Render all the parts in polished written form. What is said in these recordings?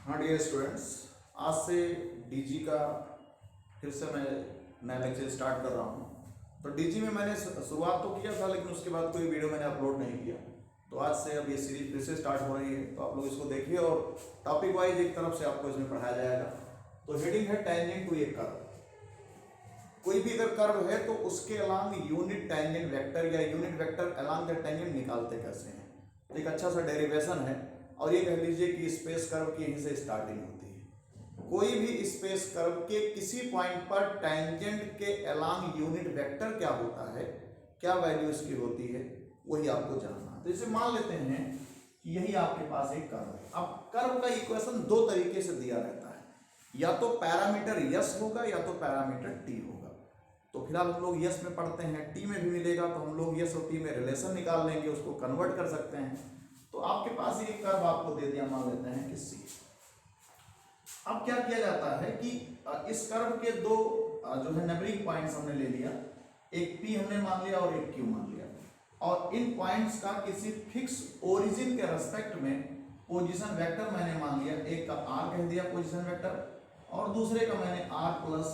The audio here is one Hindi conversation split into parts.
हाँ डियर स्टूडेंट्स, आज से डीजी का फिर से मैं नया लेक्चर स्टार्ट कर रहा हूँ। तो डीजी में मैंने शुरुआत तो किया था, लेकिन उसके बाद कोई वीडियो मैंने अपलोड नहीं किया। तो आज से अब ये सीरीज फिर से स्टार्ट हो रही है, तो आप लोग इसको देखिए और टॉपिक वाइज एक तरफ से आपको इसमें पढ़ाया जाएगा। तो हेडिंग है टेंजेंट टू ए कर्व। कोई भी अगर कर्व है तो उसके अलांग यूनिट टेंजेंट वेक्टर या unit vector along the tangent निकालते कैसे हैं। तो एक अच्छा सा डेरिवेशन है और ये कह लीजिए कि स्पेस कर्व की यहीं से स्टार्टिंग होती है। कोई भी स्पेस कर्व के किसी पॉइंट पर टेंजेंट के अलांग यूनिट वेक्टर क्या होता है, क्या वैल्यू इसकी होती है, वही आपको जानना है। तो इसे मान लेते हैं कि यही आपके पास एक कर्व है। अब कर्व का इक्वेशन दो तरीके से दिया रहता है, या तो पैरामीटर यस होगा या तो पैरामीटर टी होगा। तो फिलहाल हम लोग यस में पढ़ते हैं, टी में भी मिलेगा तो हम लोग यस और टी में रिलेशन निकाल लेंगे, उसको कन्वर्ट कर सकते हैं। तो आपके पास एक कर्व आपको दे दिया, मान लेते हैं कि सी। अब क्या किया जाता है कि इस कर्व के दो जो है नेबरिंग पॉइंट्स हमने ले लिया, एक पी हमने मान लिया और एक क्यू मान लिया, और इन पॉइंट्स का किसी फिक्स ओरिजिन के रेस्पेक्ट में पोजीशन वेक्टर मैंने मान लिया। एक का आर कह दिया पोजीशन वेक्टर, और दूसरे का मैंने आर प्लस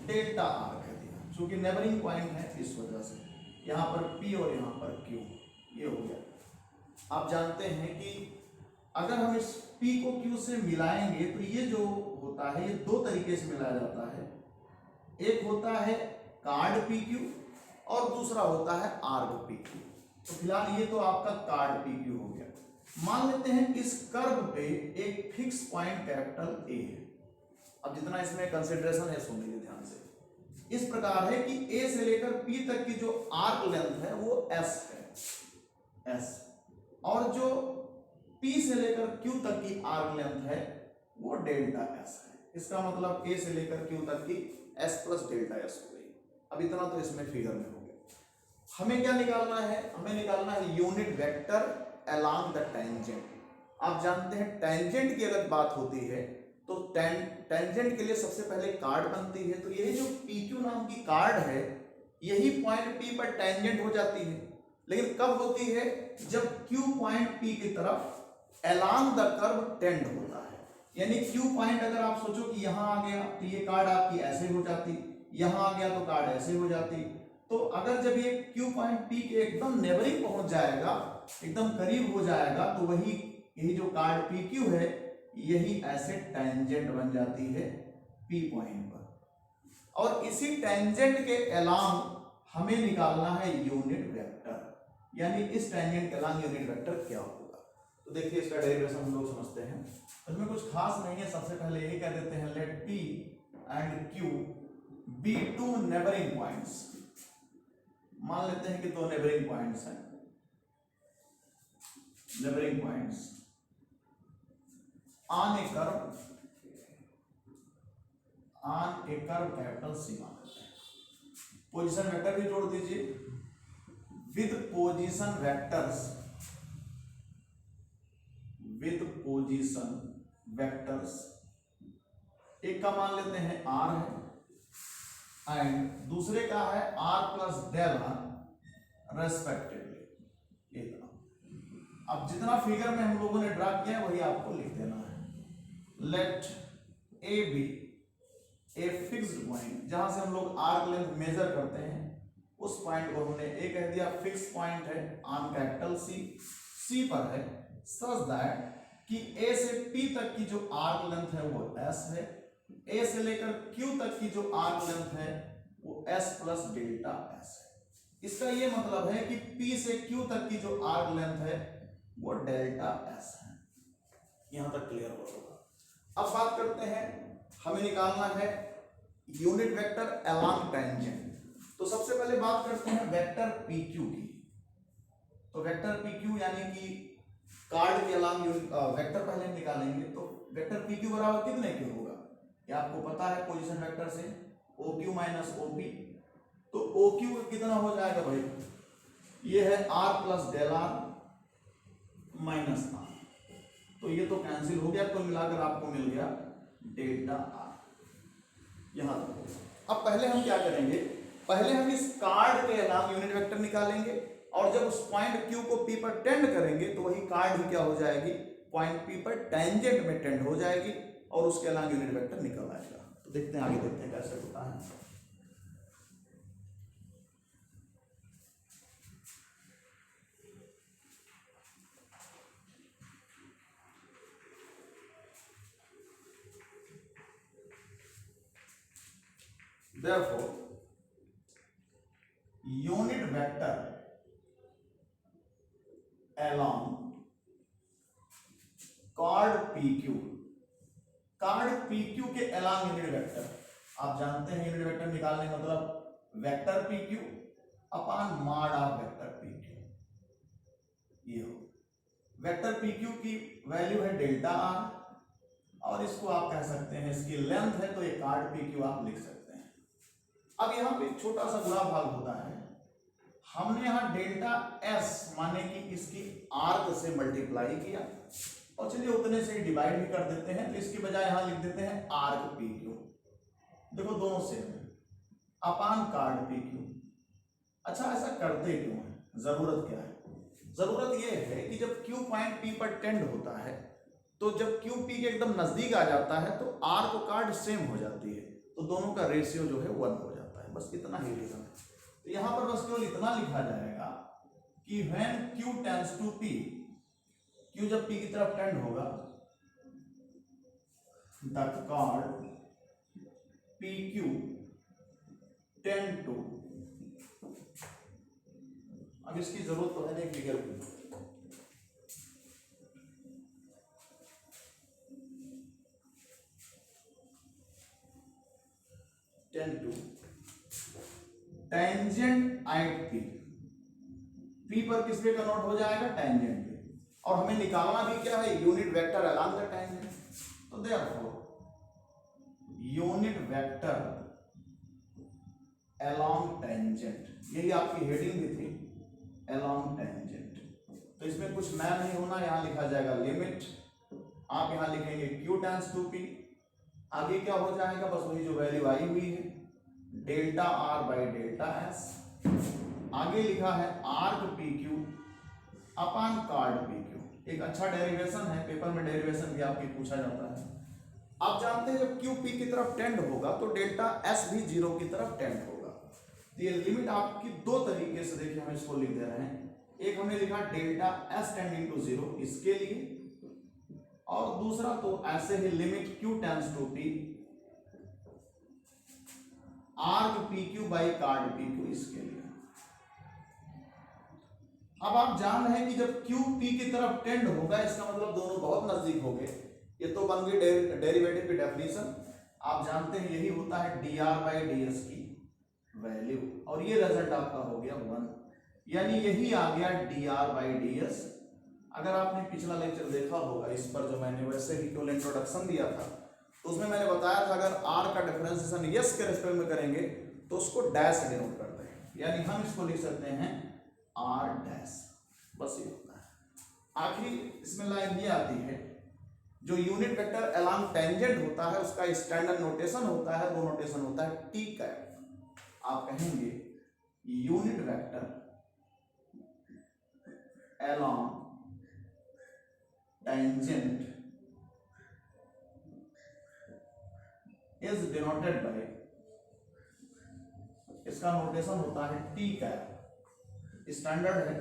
डेल्टा आर कह दिया, क्योंकि नेबरिंग पॉइंट है इस वजह से। यहाँ पर पी और यहाँ पर क्यू, ये हो गया। आप जानते हैं कि अगर हम इस P को Q से मिलाएंगे तो ये जो होता है ये दो तरीके से मिलाया जाता है। एक होता है कार्ड PQ और दूसरा होता है आर्ग PQ। तो फिलहाल ये तो आपका कार्ड PQ हो गया। मान लेते हैं इस कर्व पे एक फिक्स पॉइंट कैपिटल A है। अब जितना इसमें कंसिडरेशन है सुन लीजिए ध्यान से। इस प्रकार है कि A से लेकर P तक की जो आर्क लेंथ है वो S है, S, और जो P से लेकर Q तक की आर्क लेंथ है वो डेल्टा S है। इसका मतलब A से लेकर Q तक की S प्लस डेल्टा S हो गई। अब इतना तो इसमें फिगर में हो गया। हमें क्या निकालना है? हमें निकालना है unit vector along the tangent. आप जानते हैं टेंजेंट की अगर बात होती है तो टेंजेंट के लिए सबसे पहले कार्ड बनती है। तो यही जो PQ नाम की कार्ड है, यही पॉइंट P पर टेंजेंट हो जाती है। लेकिन कब होती है? जब Q पॉइंट P की तरफ अलोंग द कर्व टेंड होता है। यानी Q पॉइंट अगर आप सोचो कि यहां आ गया तो ये कार्ड आपकी ऐसे हो जाती, यहां आ गया तो कार्ड ऐसे हो जाती। तो अगर जब ये Q पॉइंट P के एकदम नेबरिंग पहुंच जाएगा, एकदम करीब हो जाएगा, तो यही जो कार्ड PQ है यही ऐसे टेंजेंट बन जाती है P पॉइंट पर। और इसी टेंजेंट के अलोंग हमें निकालना है यूनिट वेक्टर, यानी इस टेंजेंट के अलोंग यूनिट वेक्टर क्या होगा। तो देखिए इसका डेरिवेशन हम लोग समझते हैं। इसमें कुछ खास नहीं है। सबसे पहले यही कह देते हैं let P and Q be two neighbouring points. मान लेते हैं कि दो नेबरिंग पॉइंट्स हैं, neighbouring points on a curve capital C मान लेते हैं। पोजीशन वेक्टर भी जोड़ दीजिए विद पोजीशन वेक्टर्स, एक का मान लेते हैं R है एंड दूसरे का है R plus del R respectively. अब जितना फिगर में हम लोगों ने ड्रा किया है वही आपको लिख देना है। Let A be a fixed point, जहां से हम लोग आर्क लेंथ मेजर करते हैं उस पॉइंट को हमने A कह दिया, फिक्स पॉइंट है ऑन कैपिटल C पर है, सच दैट कि A से P तक की जो आर्क लेंथ है वो S है, A से लेकर Q तक की जो आर्क लेंथ है वो S प्लस डेल्टा S है। इसका ये मतलब है कि P से Q तक की जो आर्क लेंथ है वो डेल्टा S है। यहां तक क्लियर होगा। अब बात करते हैं, हमें निकालना है यूनिट वेक्टर अलोंग टेंजेंट। तो सबसे पहले बात करते हैं वेक्टर PQ की। तो वेक्टर PQ यानी कि कार्ड के अलोंग वेक्टर पहले निकालेंगे। तो वेक्टर PQ बराबर कितने के होगा ये आपको पता है पोजीशन वेक्टर से, OQ माइनस OP। तो OQ कितना हो जाएगा भाई? ये है R plus del R minus R। तो ये तो कैंसिल हो गया, कुल मिलाकर आपको मिल गया डेल्टा R। यहां तक। अब पहले हम क्या करेंगे? पहले हम इस कार्ड के अलांग यूनिट वेक्टर निकालेंगे, और जब उस पॉइंट Q को P पर टेंड करेंगे तो वही कार्ड ही क्या हो जाएगी? पॉइंट पी पर टेंजेंट में टेंड हो जाएगी और उसके अलावा यूनिट वेक्टर निकल आएगा। तो देखते हैं, आगे देखते हैं कैसे होता है। Therefore, unit vector along chord PQ, chord PQ के along यूनिट वेक्टर, आप जानते हैं यूनिट वेक्टर निकालने का मतलब vector PQ upon mod of vector PQ। ये हो वेक्टर PQ की वैल्यू है डेल्टा आर, और इसको आप कह सकते हैं, इसकी लेंथ है तो ये chord PQ आप लिख सकते हैं। अब यहाँ पे एक छोटा सा बुरा भाग होता है, हमने यहाँ डेल्टा एस माने कि इसकी आर्क से मल्टीप्लाई किया, और चलिए उतने से ही डिवाइड भी कर देते हैं, तो इसकी बजाय यहाँ लिख देते हैं आर्क पी क्यू। देखो दोनों सेम है, अपान कार्ड पी क्यू। अच्छा, ऐसा करते क्यों है, जरूरत क्या है? जरूरत यह है कि जब क्यू पॉइंट पी पर टेंड होता है, तो जब क्यू पी के एकदम नजदीक आ जाता है तो आर्क कार्ड सेम हो जाती है, तो दोनों का रेशियो जो है 1 हो जाता है। बस इतना ही रीजन है। तो यहां पर बस केवल इतना लिखा जाएगा कि when Q tends to P, Q जब P की तरफ टेंड होगा, the chord PQ tend to, अब इसकी जरूरत तो है नहीं फिगर की, tend to tangent at P, P पर किस पे कन्वर्ट हो जाएगा, टेंजेंट पे, और हमें निकालना भी क्या है, unit vector along the tangent. तो therefore unit vector along tangent, यही आपकी हेडिंग भी थी, अलोंग टेंजेंट। तो इसमें कुछ नया नहीं होना, यहां लिखा जाएगा लिमिट, आप यहां लिखेंगे Q टेंड्स टू P, आगे क्या हो जाएगा, बस वही जो वैल्यू आई हुई है, delta R by delta S, आगे लिखा है आर्क पी क्यू अपान कार्ड पी क्यू। एक अच्छा डेरिवेशन है, पेपर में डेरिवेशन भी आपकी पूछा जाता है। आप जानते हैं जब क्यू पी की तरफ टेंड होगा तो डेल्टा एस भी 0 की तरफ टेंड होगा। तो ये लिमिट आपकी दो तरीके से, देखिए हम इसको लिख दे रहे हैं, एक हमने लिखा डेल्टा एस टेंडिंग टू 0 इसके लिए, और दूसरा तो ऐसे ही limit Q tends to P arc PQ by chord PQ इसके लिए। अब आप जान रहे हैं कि जब Q P की तरफ टेंड होगा, इसका मतलब दोनों बहुत नजदीक हो गए। ये तो बन गई डेरिवेटिव की डेफिनेशन। आप जानते हैं यही होता है dr बाई ds की वैल्यू, और ये रिजल्ट आपका हो गया 1, यानी यही आ गया dr बाई ds। अगर आपने पिछला लेक्चर देखा होगा इस पर, जो मैंने वैसे ही केवल इंट्रोडक्शन दिया था, तो उसमें मैंने बताया था अगर r का डिफरेंशिएशन यस के रिस्पेक्ट में करेंगे तो उसको डैश से डिनोट करते हैं, यानी हम इसको लिख सकते हैं r डैश, बस ये होता है। आखिरी इसमें लाइन ये आती है, जो यूनिट वेक्टर अलोंग टेंजेंट होता है उसका स्टैंडर्ड नोटेशन होता है, वो नोटेशन होता है टी कैप। आप कहेंगे unit vector along tangent is denoted by, इसका नोटेशन होता है टी कैप, स्टैंडर्ड है,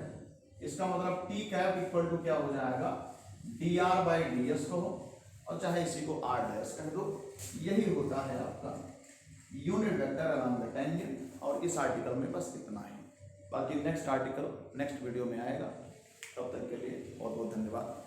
इसका मतलब टी कैप इक्वल टू क्या हो जाएगा, dr बाई ds को, और चाहे इसी को r डैश कह दो। यही होता है आपका unit vector along the tangent, और इस आर्टिकल में बस इतना ही। बाकी नेक्स्ट आर्टिकल नेक्स्ट वीडियो में आएगा, तब तक के लिए बहुत बहुत धन्यवाद।